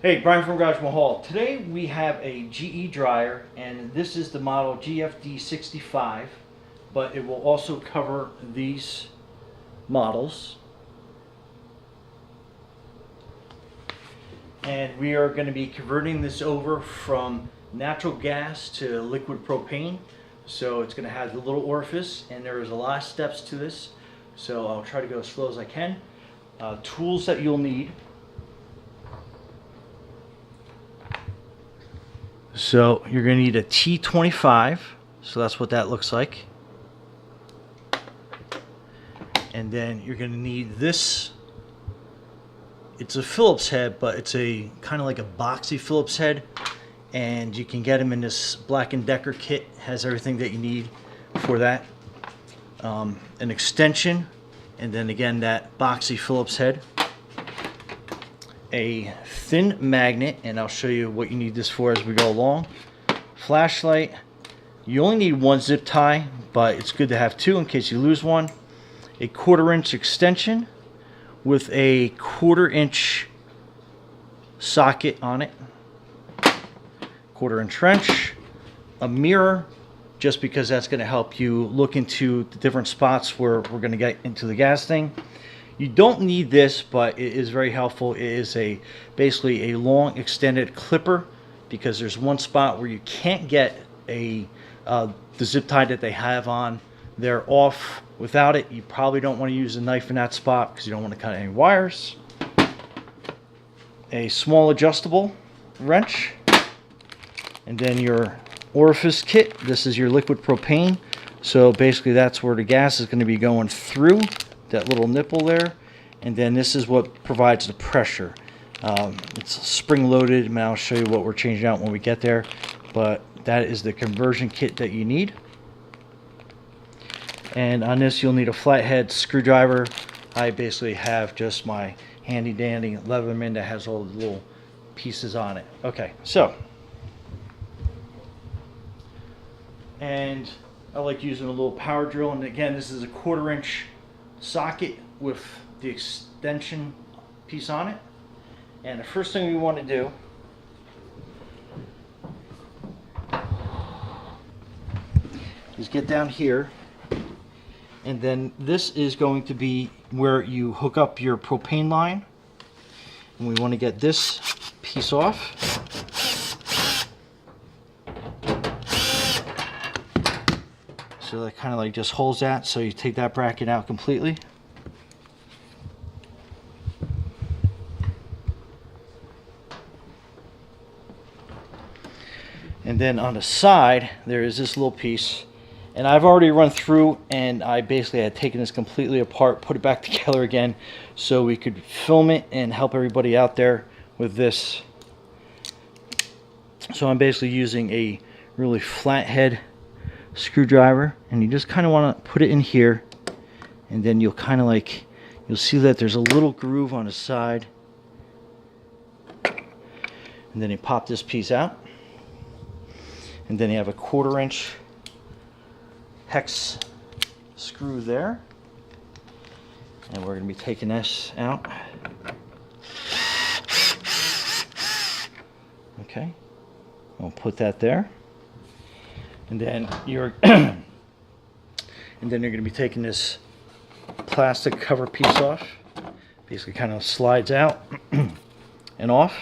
Hey, Brian from Garage Mahal. Today we have a GE dryer, and this is the model GFD65, but it will also cover these models. And we are going to be converting this over from natural gas to liquid propane. So it's going to have the little orifice, and there is a lot of steps to this. So I'll try to go as slow as I can. Tools that you'll need. So you're going to need a T25, so that's what that looks like. And then you're going to need this. It's a Phillips head, but it's a kind of like a boxy Phillips head, and you can get them in this Black & Decker kit. It has everything that you need for that. An extension, and then again that boxy Phillips head. A thin magnet, and I'll show you what you need this for as we go along. Flashlight. You only need one zip tie, but it's good to have two in case you lose one. A 1/4 inch extension with a 1/4 inch socket on it. 1/4 inch wrench. A mirror, just because that's going to help you look into the different spots where we're going to get into the gas thing. You don't need this, but it is very helpful. It is basically a long extended clipper, because there's one spot where you can't get the zip tie that they have on there off without it. You probably don't want to use a knife in that spot because you don't want to cut any wires. A small adjustable wrench, and then your orifice kit. This is your liquid propane, so basically that's where the gas is going to be going through that little nipple there, and then this is what provides the pressure. It's spring loaded, and I'll show you what we're changing out when we get there, but that is the conversion kit that you need. And on this you'll need a flathead screwdriver. I basically have just my handy dandy Leatherman that has all the little pieces on it. Okay, so, and I like using a little power drill, and again this is a 1/4 inch socket with the extension piece on it. And the first thing we want to do is get down here, and then this is going to be where you hook up your propane line, and we want to get this piece off. So that kind of like just holds that, so you take that bracket out completely. And then on the side there is this little piece, and I've already run through, and I basically had taken this completely apart, put it back together again so we could film it and help everybody out there with this. So I'm basically using a really flat head screwdriver, and you just kind of want to put it in here, and then you'll kind of like, you'll see that there's a little groove on the side, and then you pop this piece out, and then you have a 1/4 inch hex screw there, and we're going to be taking this out. Okay, I'll put that there. And then you're and then you're going to be taking this plastic cover piece off. Basically kind of slides out and off.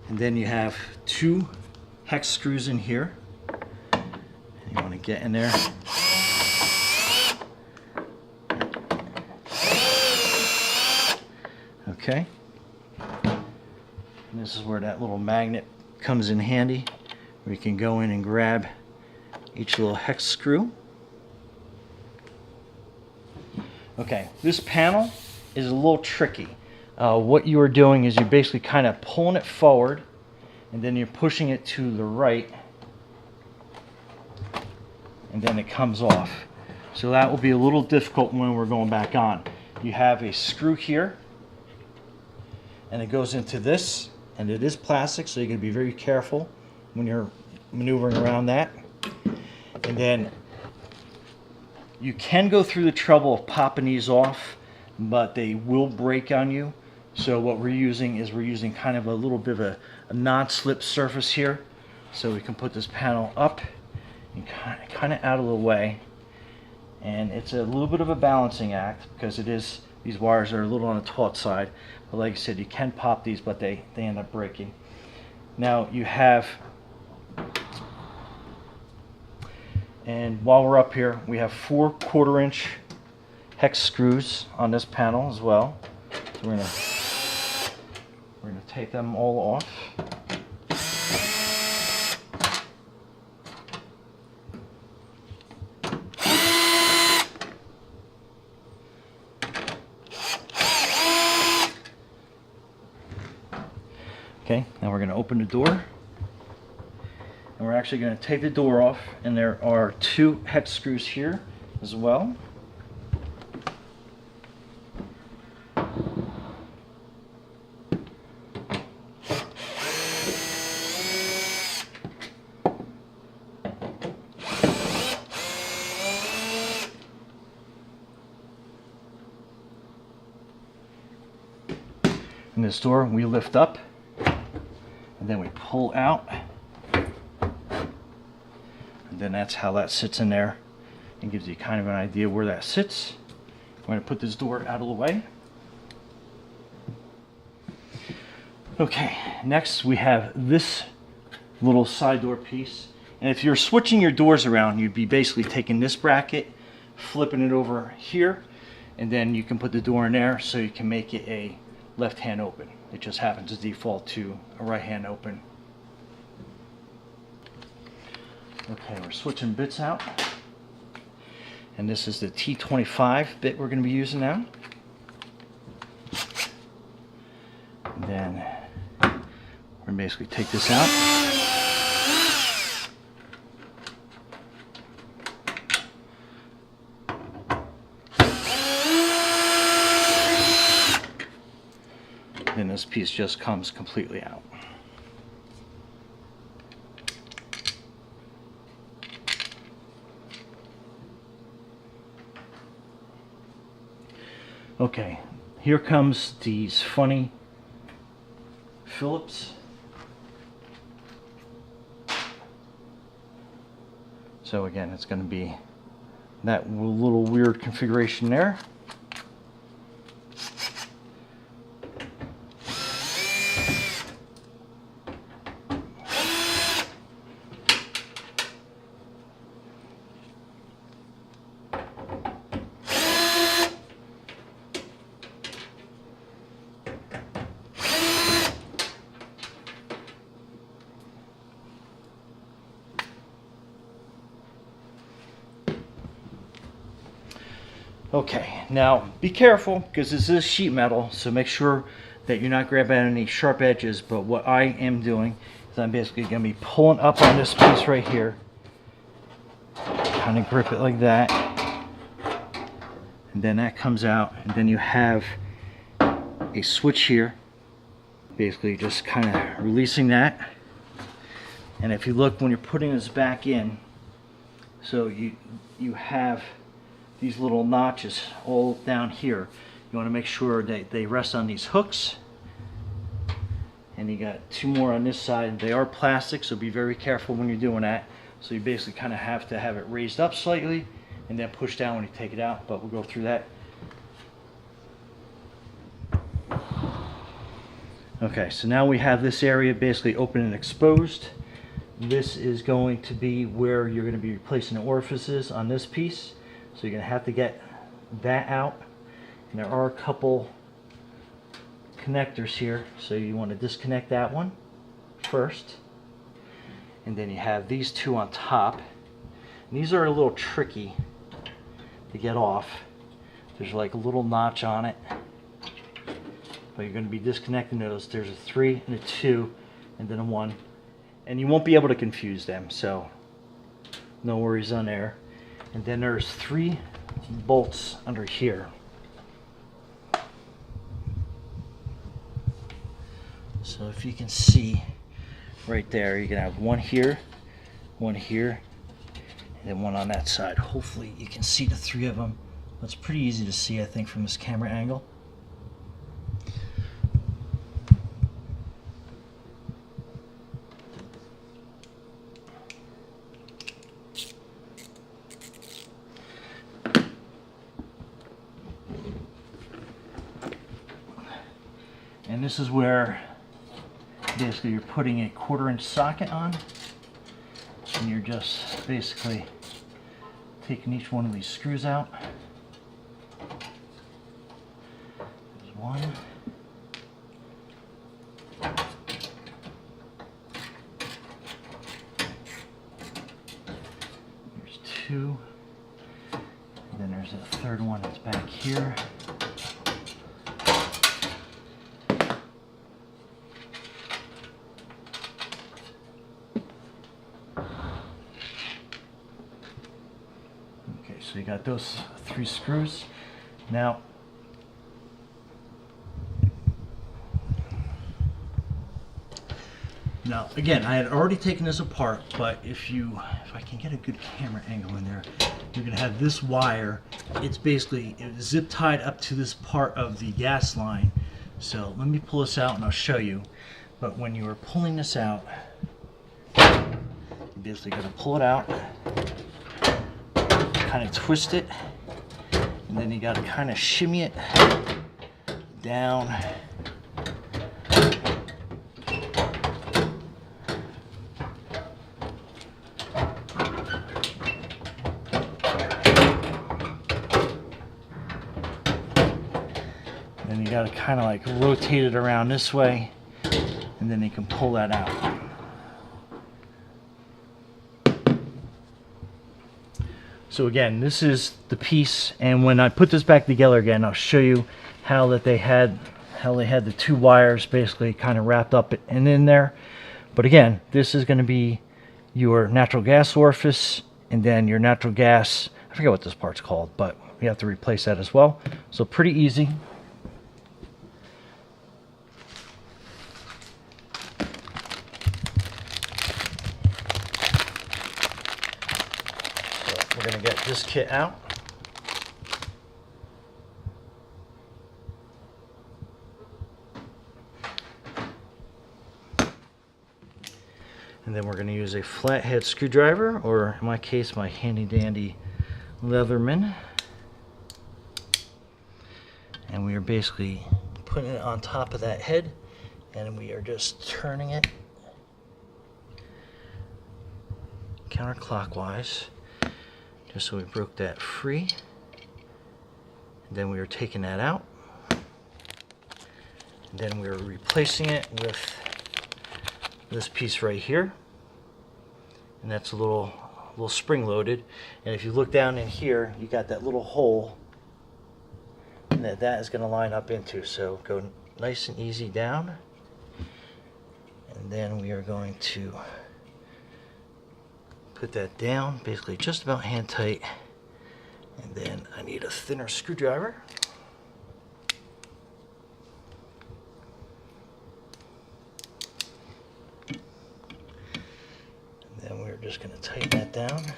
And then you have 2 hex screws in here. And you want to get in there. Okay. And this is where that little magnet comes in handy, where you can go in and grab each little hex screw. Okay, this panel is a little tricky. What you are doing is you're basically kind of pulling it forward, and then you're pushing it to the right, and then it comes off. So that will be a little difficult when we're going back on. You have a screw here, and it goes into this, and it is plastic, so you're going to be very careful when you're maneuvering around that. And then you can go through the trouble of popping these off, but they will break on you. So what we're using kind of a little bit of a non-slip surface here. So we can put this panel up and kind of out of the way. And it's a little bit of a balancing act because these wires are a little on the taut side. But like I said, you can pop these, but they end up breaking. Now you have, and while we're up here, we have 4 1/4-inch hex screws on this panel as well. So we're gonna take them all off. Okay, now we're going to open the door, and we're actually going to take the door off, and there are 2 hex screws here as well. And this door we lift up, and then we pull out, and then that's how that sits in there, and gives you kind of an idea where that sits. I'm going to put this door out of the way. Okay, next we have this little side door piece, and if you're switching your doors around, you'd be basically taking this bracket, flipping it over here, and then you can put the door in there so you can make it a left hand open. It just happens to default to a right hand open. Okay, we're switching bits out, and this is the T25 bit we're going to be using now. And then we're going to basically take this out. Then this piece just comes completely out. Okay, here comes these funny Phillips. So again, it's going to be that little weird configuration there. Okay, now be careful because this is sheet metal, so make sure that you're not grabbing any sharp edges. But what I am doing is I'm basically going to be pulling up on this piece right here, kind of grip it like that, and then that comes out, and then you have a switch here, basically just kind of releasing that. And if you look when you're putting this back in, so you have these little notches all down here. You want to make sure that they rest on these hooks, and you got 2 more on this side. They are plastic, so be very careful when you're doing that. So you basically kind of have to have it raised up slightly and then push down when you take it out, but we'll go through that. Okay, so now we have this area basically open and exposed. This is going to be where you're going to be replacing the orifices on this piece. So you're going to have to get that out. And there are a couple connectors here. So you want to disconnect that one first. And then you have these 2 on top. And these are a little tricky to get off. There's like a little notch on it. But you're going to be disconnecting those. There's a 3 and a 2 and then a 1. And you won't be able to confuse them. So no worries on there. And then there's 3 bolts under here. So if you can see right there, you can have 1 here, 1 here, and then 1 on that side. Hopefully you can see the 3 of them It's pretty easy to see, I think, from this camera angle. And this is where basically you're putting a 1/4-inch socket on, and you're just basically taking each one of these screws out. There's one. There's two. And then there's a third one that's back here. So you got those 3 screws. Now, again, I had already taken this apart, but if I can get a good camera angle in there, you're gonna have this wire. It's basically zip tied up to this part of the gas line. So let me pull this out and I'll show you. But when you are pulling this out, you're basically gonna pull it out, kind of twist it, and then you got to kind of shimmy it down. Then you got to kind of like rotate it around this way, and then you can pull that out. So again, this is the piece, and when I put this back together again, I'll show you how they had the 2 wires basically kind of wrapped up and in there. But again, this is going to be your natural gas orifice, and then your natural gas, I forget what this part's called, but we have to replace that as well. So pretty easy. We're going to get this kit out. And then we're going to use a flathead screwdriver, or in my case, my handy dandy Leatherman. And we are basically putting it on top of that head, and we are just turning it counterclockwise. Just so we broke that free. And then we are taking that out. And then we are replacing it with this piece right here. And that's a little spring loaded. And if you look down in here, you got that little hole that is going to line up into. So go nice and easy down. And then we are going to put that down, basically just about hand tight, and then I need a thinner screwdriver. And then we're just going to tighten that down.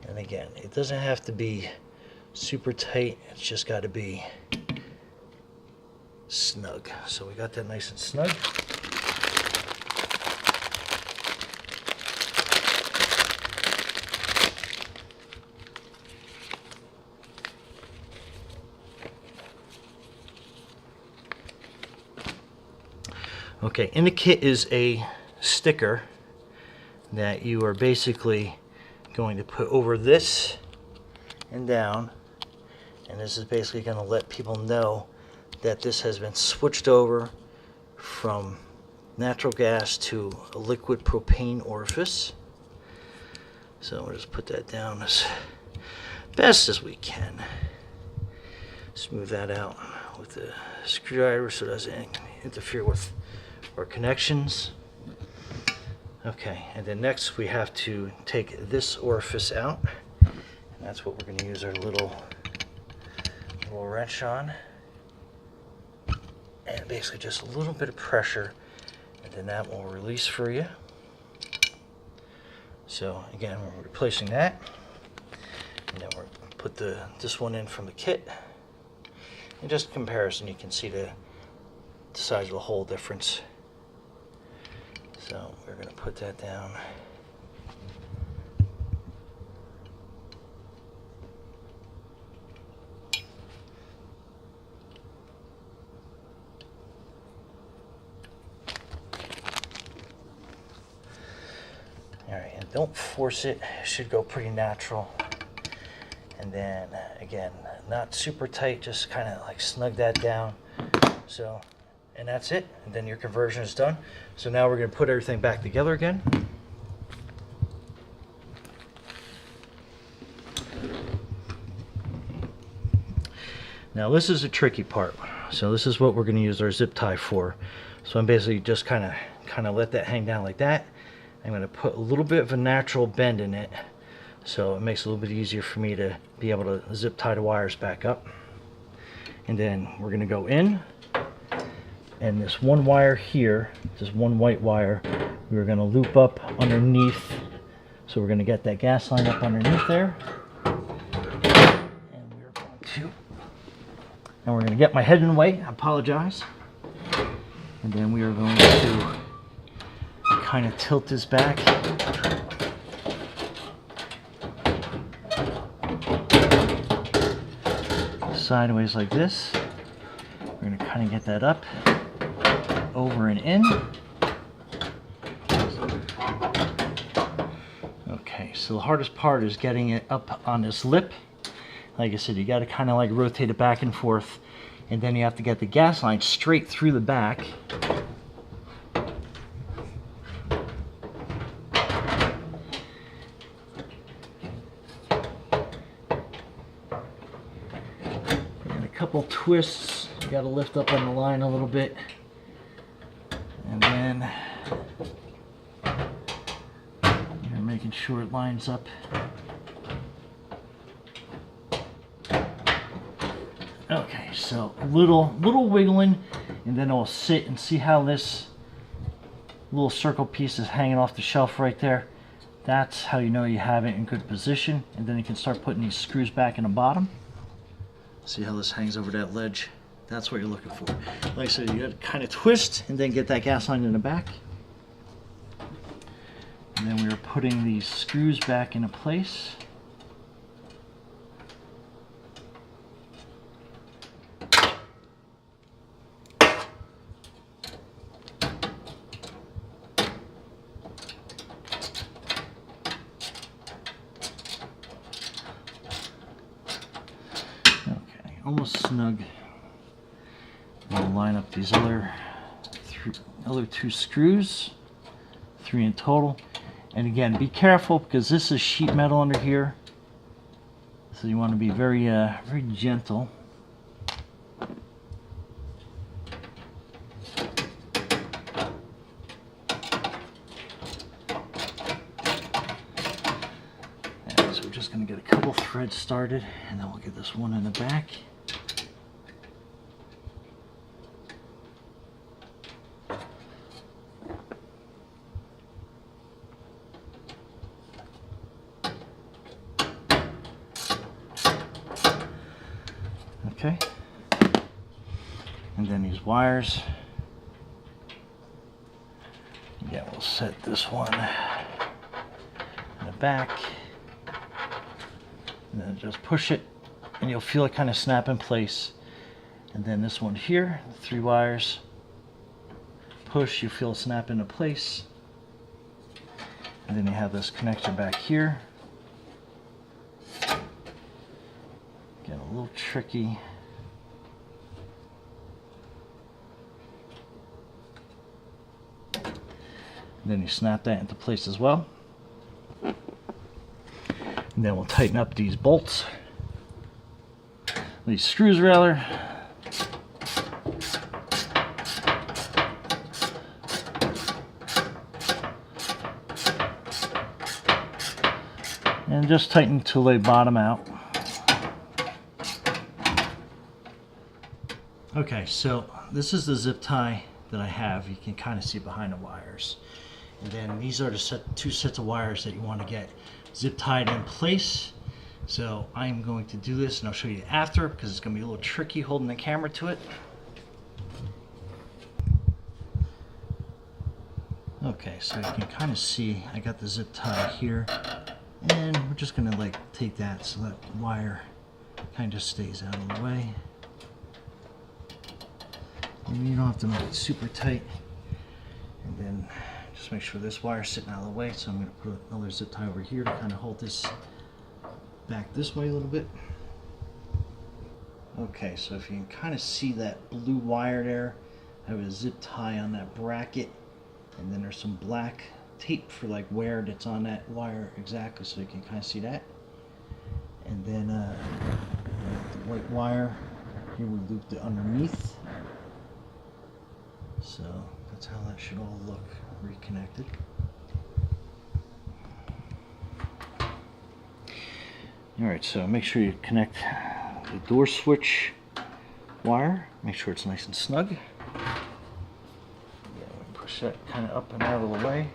And again, it doesn't have to be super tight, it's just got to be snug. So we got that nice and snug. Okay, in the kit is a sticker that you are basically going to put over this and down, and this is basically going to let people know that this has been switched over from natural gas to a liquid propane orifice. So we'll just put that down as best as we can. Smooth that out with the screwdriver so it doesn't interfere with our connections. Okay, and then next we have to take this orifice out, and that's what we're going to use our little wrench on, and basically just a little bit of pressure, and then that will release for you. So again, we're replacing that. And then we're going to put this one in from the kit. And just comparison, you can see the size of the hole difference. So we're going to put that down. Alright, and don't force it. It should go pretty natural. And then again, not super tight, just kind of like snug that down. So, and that's it. And then your conversion is done. So now we're going to put everything back together again. Now this is the tricky part. So this is what we're going to use our zip tie for. So I'm basically just kind of let that hang down like that. I'm going to put a little bit of a natural bend in it, so it makes it a little bit easier for me to be able to zip tie the wires back up. And then we're going to go in, and this one wire here, this one white wire, we're going to loop up underneath. So we're going to get that gas line up underneath there, and we're going to get my head in the way. I apologize. And then we are going to kind of tilt this back. Sideways like this. We're going to kind of get that up, over and in. Okay, so the hardest part is getting it up on this lip. Like I said, you got to kind of like rotate it back and forth, and then you have to get the gas line straight through the back. Couple twists, you got to lift up on the line a little bit, and then you're making sure it lines up. Okay, so a little wiggling, and then I'll sit and see how this little circle piece is hanging off the shelf right there. That's how you know you have it in good position, and then you can start putting these screws back in the bottom. See how this hangs over that ledge? That's what you're looking for. Like I said, you got to kind of twist and then get that gas line in the back. And then we are putting these screws back into place. Almost snug. We'll line up these other two screws, 3 in total. And again, be careful because this is sheet metal under here, so you want to be very gentle. And so we're just going to get a couple threads started, and then we'll get this one in the back. Okay, and then these wires, again, we'll set this one in the back, and then just push it, and you'll feel it kind of snap in place. And then this one here, 3 wires, push, you feel it snap into place. And then you have this connector back here. Again, a little tricky. And then you snap that into place as well. And then we'll tighten up these bolts, these screws rather. And just tighten till they bottom out. Okay, so this is the zip tie that I have. You can kind of see behind the wires. And then these are the 2 sets of wires that you want to get zip tied in place. So I'm going to do this and I'll show you after because it's going to be a little tricky holding the camera to it. Okay, so you can kind of see I got the zip tie here, and we're just going to like take that so that wire kind of stays out of the way. And you don't have to make it super tight. And then just make sure this wire's sitting out of the way. So I'm going to put another zip tie over here to kind of hold this back this way a little bit. Okay, so if you can kind of see that blue wire there, I have a zip tie on that bracket, and then there's some black tape for like where that's on that wire exactly, so you can kind of see that. And then the white wire here, we looped it underneath. So that's how that should all look reconnected. Alright, so make sure you connect the door switch wire. Make sure it's nice and snug. Yeah, push that kind of up and out of the way.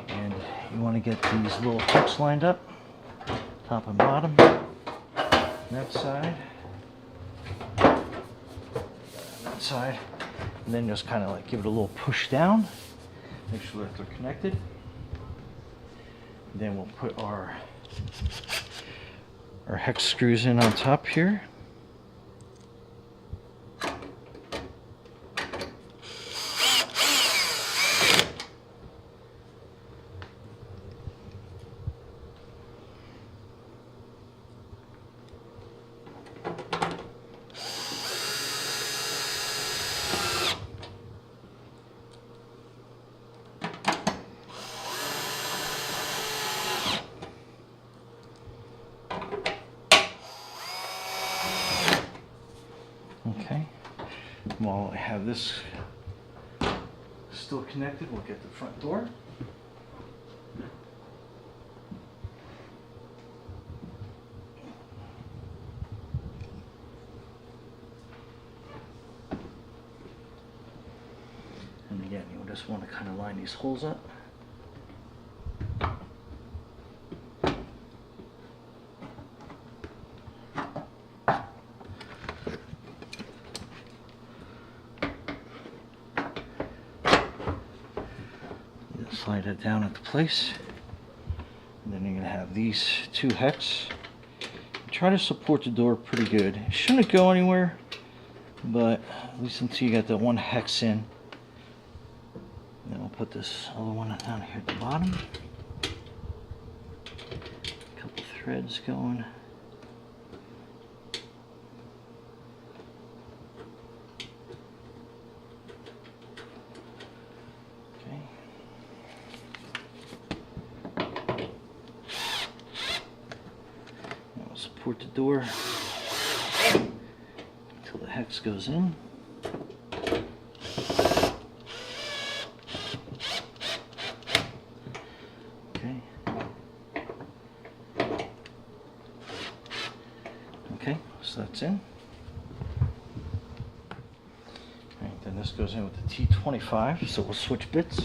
And you want to get these little hooks lined up, top and bottom, that side, that side, and then just kind of like give it a little push down. Make sure that they're connected. Then we'll put our hex screws in on top here. Okay, while I have this still connected, we'll get the front door. And again, you'll just want to kind of line these holes up. Slide it down into place, and then you're going to have these two hex. Try to support the door pretty good. It shouldn't go anywhere, but at least until you got that one hex in. Then we'll put this other one down here at the bottom. A couple threads going. Support the door until the hex goes in. Okay. Okay, so that's in. Alright, then this goes in with the T25, so we'll switch bits.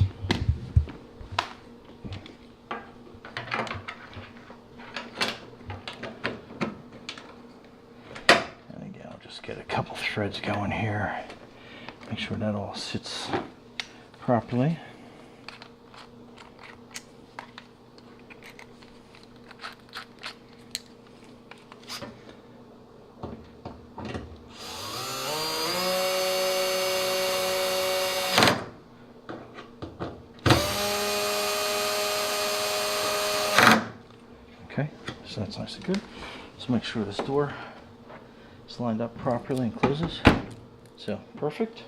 Get a couple threads going here. Make sure that all sits properly. Okay, so that's nice and good. So make sure this door is lined up properly and closes. So perfect.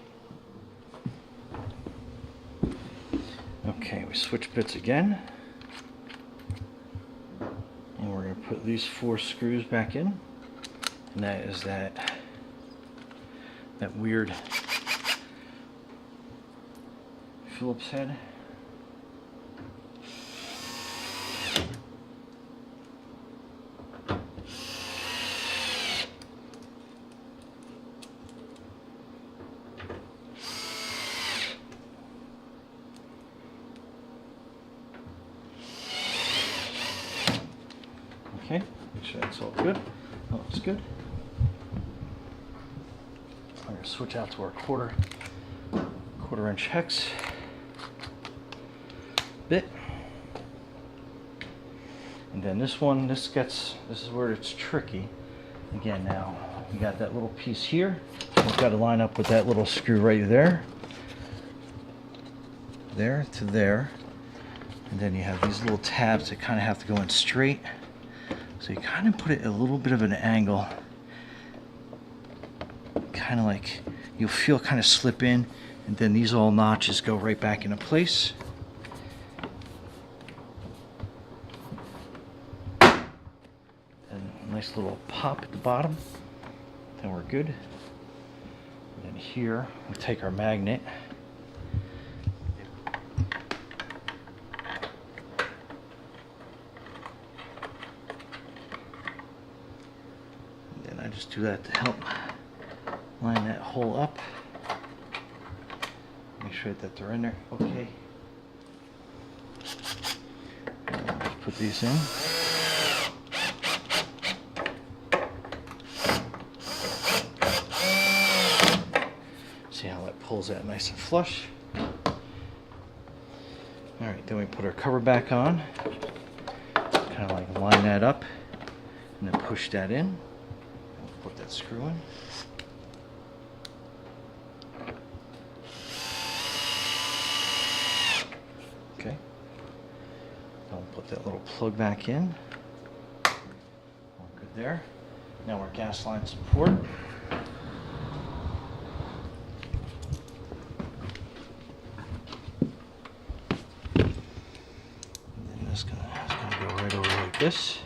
Okay, we switch bits again, and we're going to put these 4 screws back in, and that is that weird Phillips head. good. That looks good. I'm going to switch out to our quarter inch hex bit. And then this one, this is where it's tricky. Again, now you got that little piece here. We've got to line up with that little screw right there. There to there. And then you have these little tabs that kind of have to go in straight. So you kind of put it at a little bit of an angle. Kind of like you'll feel kind of slip in, and then these all notches go right back into place. And a nice little pop at the bottom. Then we're good. And then here we take our magnet. And then I just do that to help line that hole up. Make sure that they're in there. Okay. Let's put these in. See how that pulls that nice and flush. Alright, then we put our cover back on. Kind of like line that up and then push that in. Put that screw in. Okay. I'll put that little plug back in. All good there. Now our gas line support. And then it's gonna go right over like this.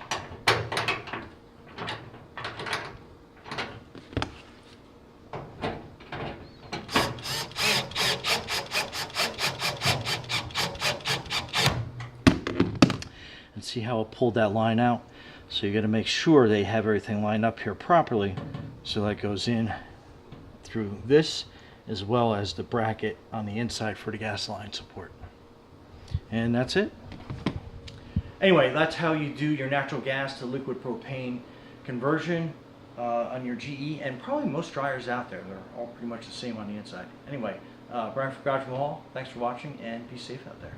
See how it pulled that line out? So you got to make sure they have everything lined up here properly, so that goes in through this as well as the bracket on the inside for the gas line support. And that's it. Anyway, that's how you do your natural gas to liquid propane conversion on your GE, and probably most dryers out there. They're all pretty much the same on the inside. Anyway, Brian from Garage Hall, thanks for watching, and be safe out there.